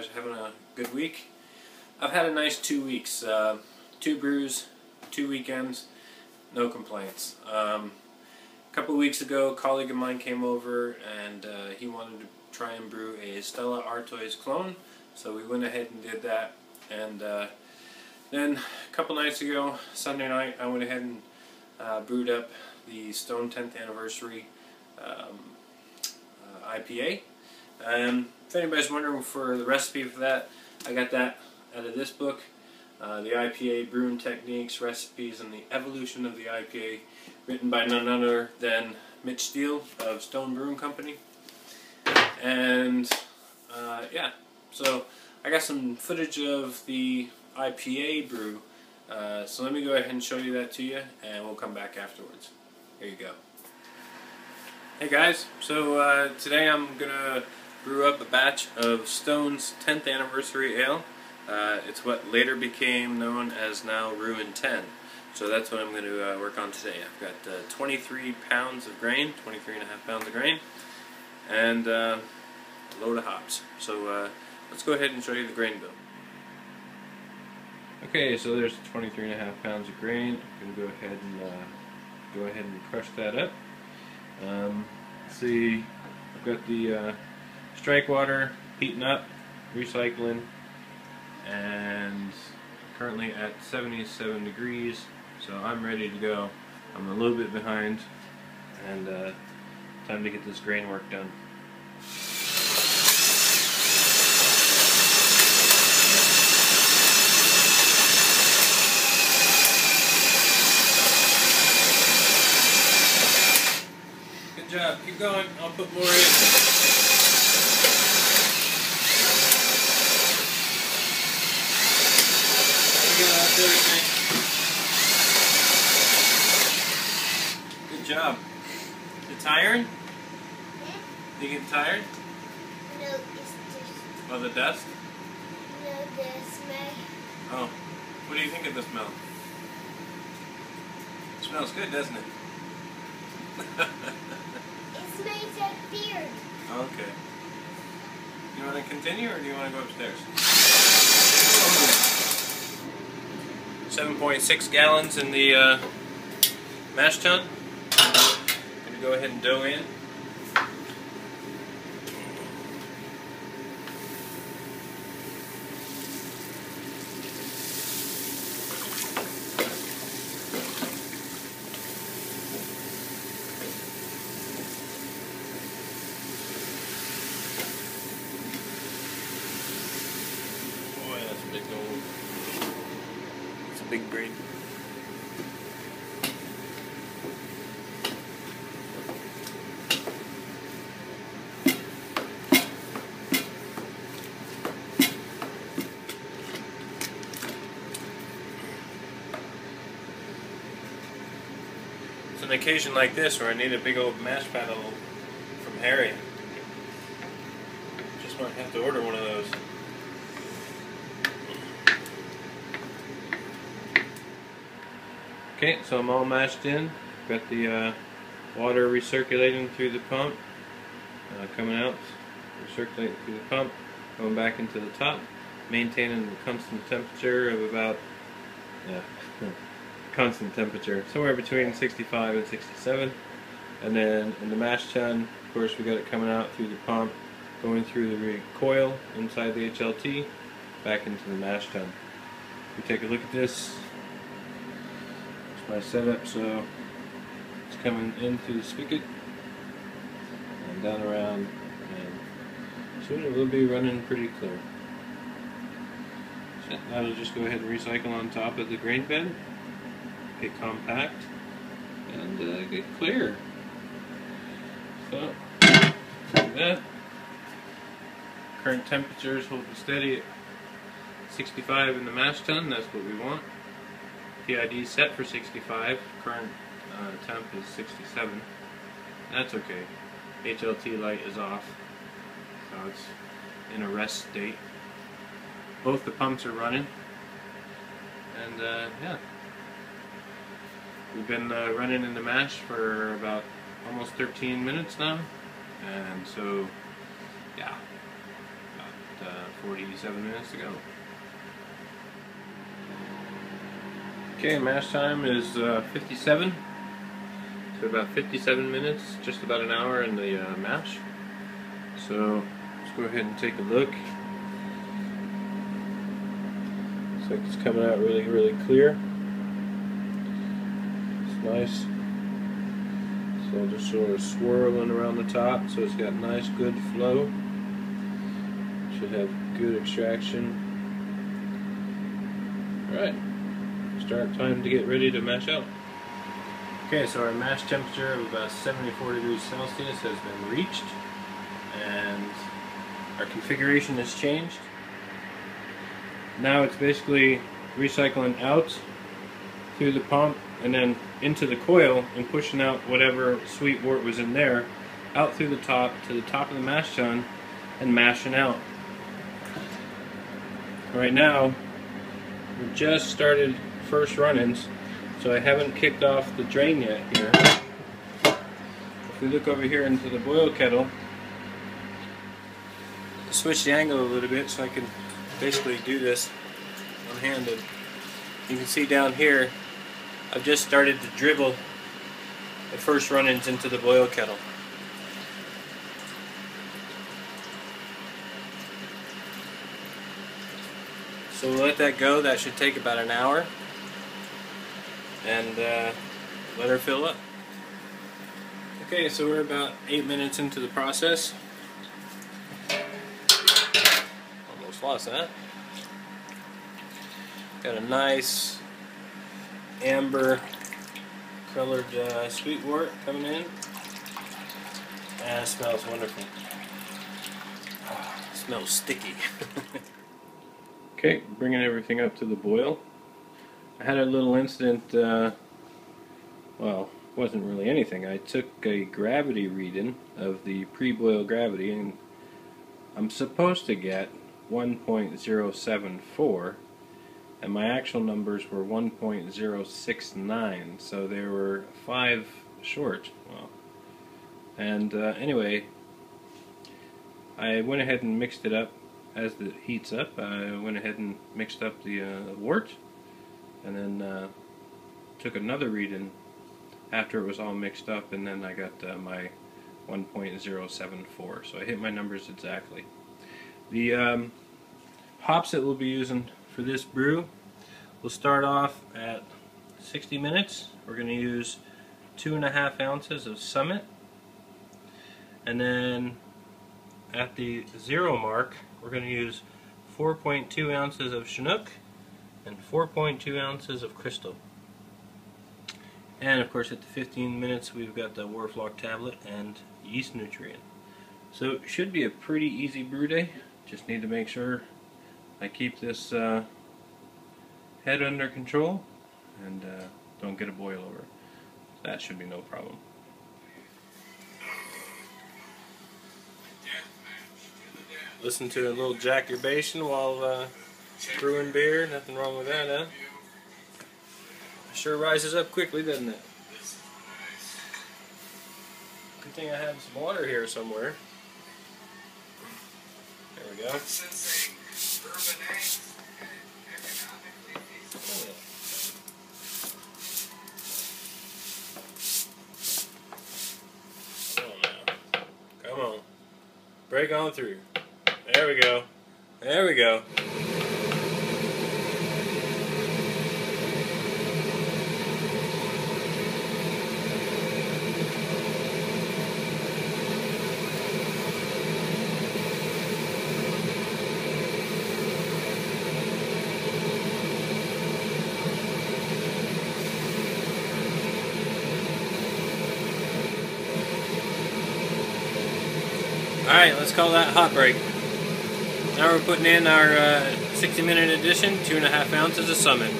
guys are having a good week. I've had a nice 2 weeks. 2 brews, 2 weekends, no complaints. A couple of weeks ago, a colleague of mine came over and he wanted to try and brew a Stella Artois clone, so we went ahead and did that. And then a couple nights ago, Sunday night, I went ahead and brewed up the Stone 10th Anniversary IPA. If anybody's wondering for the recipe for that, I got that out of this book, the IPA Brewing Techniques, Recipes, and the Evolution of the IPA, written by none other than Mitch Steele of Stone Brewing Company. And yeah, so I got some footage of the IPA brew, so let me go ahead and show you that to you, and we'll come back afterwards. Here you go. Hey guys, so today I'm gonna brew up a batch of Stone's 10th Anniversary Ale. It's what later became known as now RuinTen. So that's what I'm going to work on today. I've got 23 pounds of grain, 23.5 pounds of grain, and a load of hops. So let's go ahead and show you the grain bill. Okay, so there's 23.5 pounds of grain. I'm going to go ahead and crush that up. Let's see, I've got the strike water heating up, recycling, and currently at 77 degrees, so I'm ready to go. I'm a little bit behind, and time to get this grain work done. Good job, keep going, I'll put more in. Good job. You tired? You getting tired? No, it's just... Oh, the dust? No, the smell. Oh. What do you think of the smell? It smells good, doesn't it? It smells like beer. Okay. You want to continue, or do you want to go upstairs? 7.6 gallons in the mash tun. I'm going to go ahead and dough in. Boy, that's a big old... It's a big brain. It's an occasion like this where I need a big old mash paddle from Harry. Just might have to order one of those. Okay, so I'm all mashed in. Got the water recirculating through the pump, coming out, recirculating through the pump, going back into the top, maintaining the constant temperature of about, constant temperature, somewhere between 65 and 67. And then in the mash tun, of course, we got it coming out through the pump, going through the coil inside the HLT, back into the mash tun. We take a look at this. My setup, so it's coming in through the spigot and down around, and soon it will be running pretty clear. So that'll just go ahead and recycle on top of the grain bed, get compact, and get clear. So like that. Current temperature is holding steady at 65 in the mash tun. That's what we want. PID set for 65, current temp is 67. That's okay. HLT light is off, so it's in a rest state. Both the pumps are running, and yeah. We've been running in the mash for about almost 13 minutes now, and so yeah, about 47 minutes to go. Okay, mash time is 57. So about 57 minutes, just about an hour in the mash. So let's go ahead and take a look. Looks like it's coming out really, really clear. It's nice. So just sort of swirling around the top, so it's got nice, good flow. Should have good extraction. Alright, start time to get ready to mash out. Okay, so our mash temperature of about 74 degrees Celsius has been reached, and our configuration has changed. Now it's basically recycling out through the pump and then into the coil and pushing out whatever sweet wort was in there out through the top to the top of the mash tun and mashing out. Right now we just started first run-ins, so I haven't kicked off the drain yet here. If we look over here into the boil kettle, switch the angle a little bit so I can basically do this one-handed. You can see down here I've just started to dribble the first run-ins into the boil kettle. So we'll let that go. That should take about an hour, and let her fill up. Okay, so we're about 8 minutes into the process. Almost lost that. Got a nice amber colored sweet wort coming in, and it smells wonderful. Oh, it smells sticky. Okay, bringing everything up to the boil. I had a little incident, well, it wasn't really anything. I took a gravity reading of the pre-boil gravity, and I'm supposed to get 1.074, and my actual numbers were 1.069, so they were 5 short. Well, and anyway, I went ahead and mixed it up. As it heats up, I went ahead and mixed up the wort, and then took another reading after it was all mixed up, and then I got my 1.074, so I hit my numbers exactly. The hops that we'll be using for this brew, we'll start off at 60 minutes. We're going to use 2.5 ounces of Summit, and then at the 0 mark we're going to use 4.2 ounces of Chinook and 4.2 ounces of Crystal. And of course at the 15 minutes we've got the Warflock tablet and yeast nutrient. So it should be a pretty easy brew day. Just need to make sure I keep this head under control and don't get a boil over. That should be no problem. Listen to a little jacurbation while brewing beer. Nothing wrong with that, huh? It sure rises up quickly, doesn't it? Good thing I have some water here somewhere. There we go. Come on. Break on through. There we go. There we go. Alright, let's call that hot break. Now we're putting in our 60-minute addition, 2.5 ounces of Summit.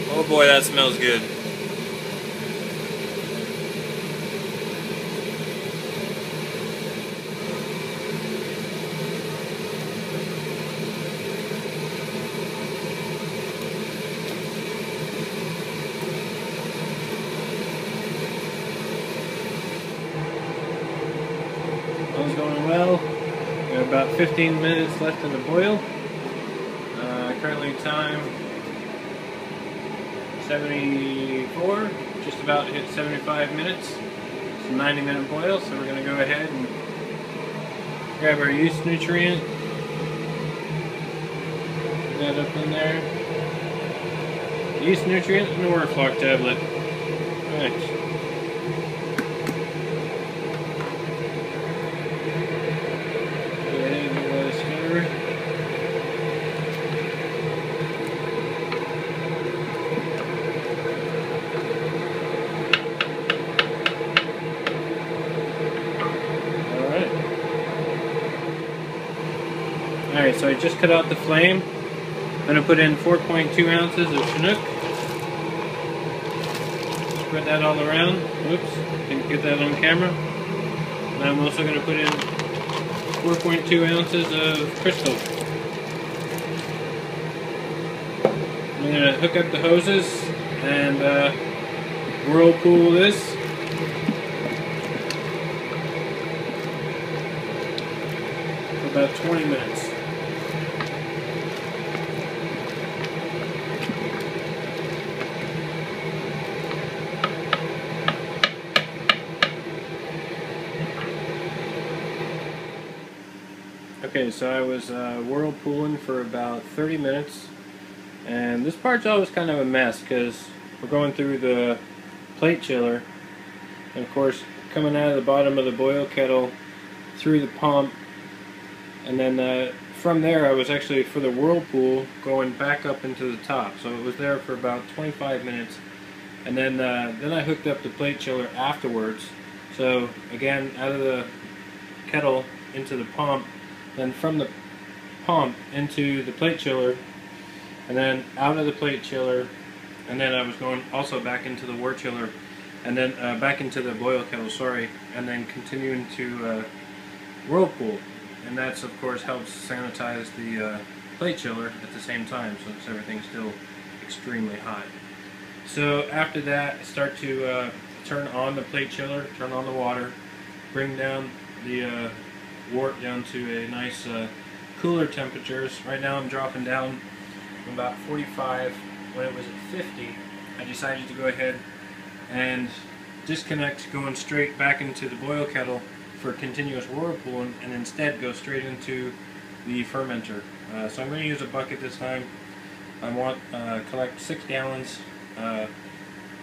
Oh boy, that smells good. All's going well. We have about 15 minutes left in the boil. Currently time 74, just about hit 75 minutes. It's a 90-minute boil, so we're going to go ahead and grab our yeast nutrient. Put that up in there. Yeast nutrient and the wort flock tablet. Alright. Alright, so I just cut out the flame. I'm going to put in 4.2 ounces of Chinook. Spread that all around. Oops, didn't get that on camera. And I'm also going to put in 4.2 ounces of crystal. I'm going to hook up the hoses and whirlpool this. For about 20 minutes. Okay, so I was whirlpooling for about 30 minutes, and this part's always kind of a mess because we're going through the plate chiller, and of course coming out of the bottom of the boil kettle through the pump, and then from there I was actually, for the whirlpool, going back up into the top, so it was there for about 25 minutes, and then I hooked up the plate chiller afterwards. So again, out of the kettle into the pump, then from the pump into the plate chiller, and then out of the plate chiller, and then I was going also back into the wort chiller, and then back into the boil kettle, sorry, and then continuing to whirlpool. And that's, of course, helps sanitize the plate chiller at the same time, so everything's still extremely hot. So after that, I start to turn on the plate chiller, turn on the water, bring down the wort down to a nice cooler temperatures. Right now I'm dropping down from about 45. When it was at 50, I decided to go ahead and disconnect, going straight back into the boil kettle for continuous whirlpooling, and instead go straight into the fermenter. So I'm going to use a bucket this time. I want collect 6 gallons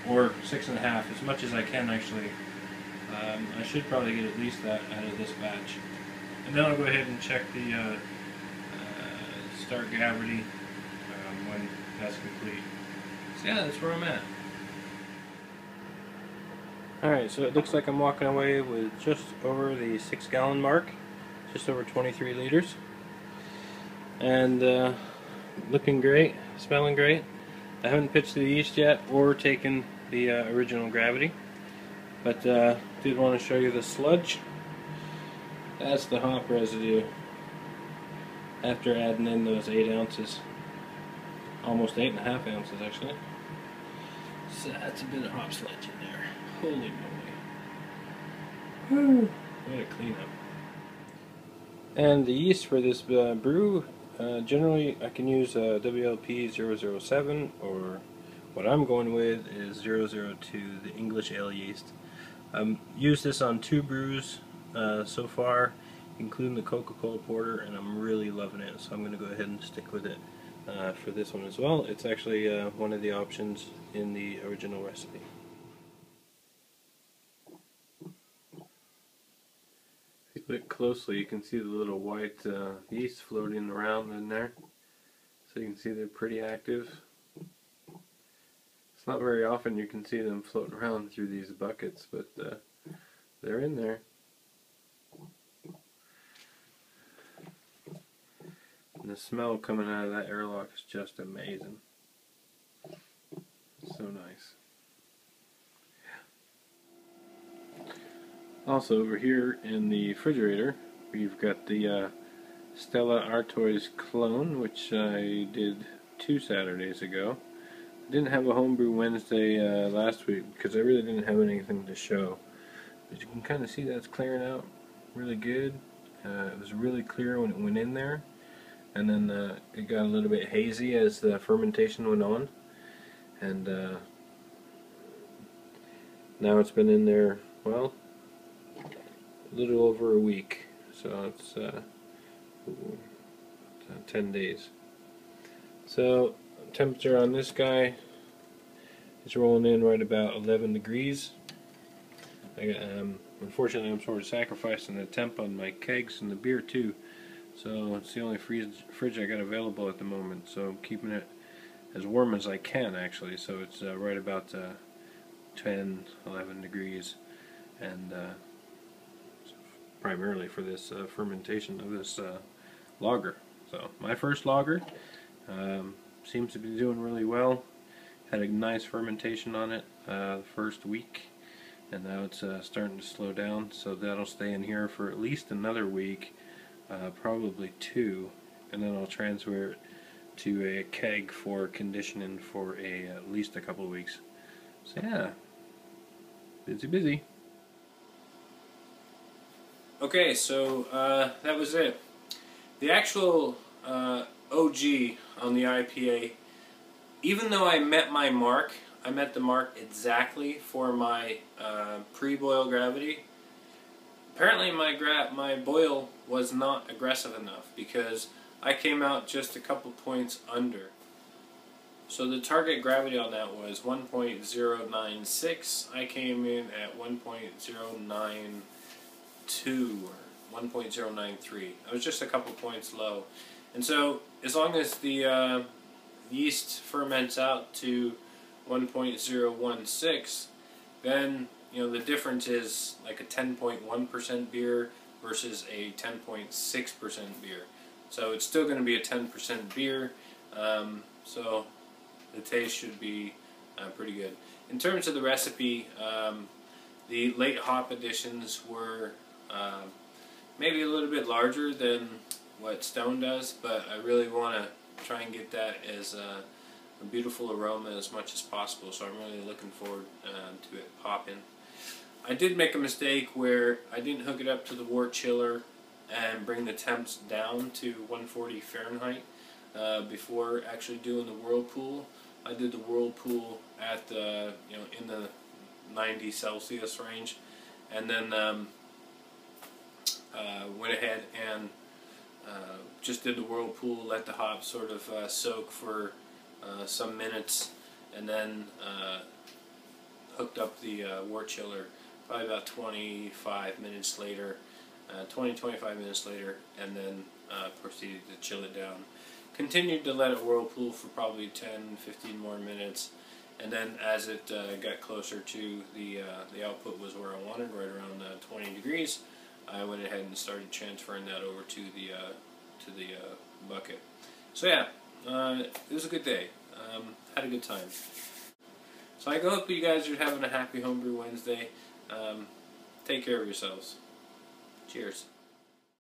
or 6.5, as much as I can actually. I should probably get at least that out of this batch. And then I'll go ahead and check the start gravity when that's complete. So yeah, that's where I'm at. Alright, so it looks like I'm walking away with just over the 6-gallon mark, just over 23 liters. And looking great, smelling great. I haven't pitched the yeast yet or taken the original gravity, but did want to show you the sludge. That's the hop residue after adding in those 8 ounces, almost 8.5 ounces actually. So that's a bit of hop sludge in there. Holy moly. Woo! What a cleanup. And the yeast for this brew, generally I can use WLP 007, or what I'm going with is 002, the English ale yeast. Used this on 2 brews so far, including the Coca-Cola Porter, and I'm really loving it, so I'm going to go ahead and stick with it for this one as well. It's actually one of the options in the original recipe. If you look closely, you can see the little white yeast floating around in there. So you can see they're pretty active. It's not very often you can see them floating around through these buckets, but they're in there. And the smell coming out of that airlock is just amazing. So nice. Also over here in the refrigerator, we've got the Stella Artois clone, which I did 2 Saturdays ago. I didn't have a homebrew Wednesday last week because I really didn't have anything to show. But you can kind of see that's clearing out really good. It was really clear when it went in there, and then it got a little bit hazy as the fermentation went on, and now it's been in there, well, a little over a week, so it's 10 days. So temperature on this guy is rolling in right about 11 degrees. Unfortunately, I'm sort of sacrificing the temp on my kegs and the beer too, so it's the only fridge I got available at the moment, so I'm keeping it as warm as I can actually, so it's right about 10, 11 degrees, and primarily for this fermentation of this lager. So my first lager seems to be doing really well. Had a nice fermentation on it the first week, and now it's starting to slow down, so that'll stay in here for at least another week, probably 2, and then I'll transfer it to a keg for conditioning for at least a couple of weeks. So yeah, busy. Okay, so that was it. The actual OG on the IPA, even though I met my mark, I met the mark exactly for my pre-boil gravity. Apparently my boil was not aggressive enough because I came out just a couple points under. So the target gravity on that was 1.096. I came in at 1.092 or 1.093. I was just a couple points low. And so as long as the yeast ferments out to 1.016, then the difference is like a 10.1% beer versus a 10.6% beer. So it's still going to be a 10% beer. So the taste should be pretty good. In terms of the recipe, the late hop additions were maybe a little bit larger than what Stone does, but I really want to try and get that as a beautiful aroma as much as possible, so I'm really looking forward to it popping. I did make a mistake where I didn't hook it up to the wort chiller and bring the temps down to 140 Fahrenheit before actually doing the whirlpool. I did the whirlpool at the in the 90 Celsius range, and then went ahead and just did the whirlpool, let the hops sort of soak for some minutes, and then hooked up the wort chiller probably about 25 minutes later, 25 minutes later, and then proceeded to chill it down. Continued to let it whirlpool for probably 10-15 more minutes, and then as it got closer to the output was where I wanted, right around 20 degrees, I went ahead and started transferring that over to the bucket. So yeah, it was a good day. Had a good time. So I hope you guys are having a happy Homebrew Wednesday. Take care of yourselves. Cheers.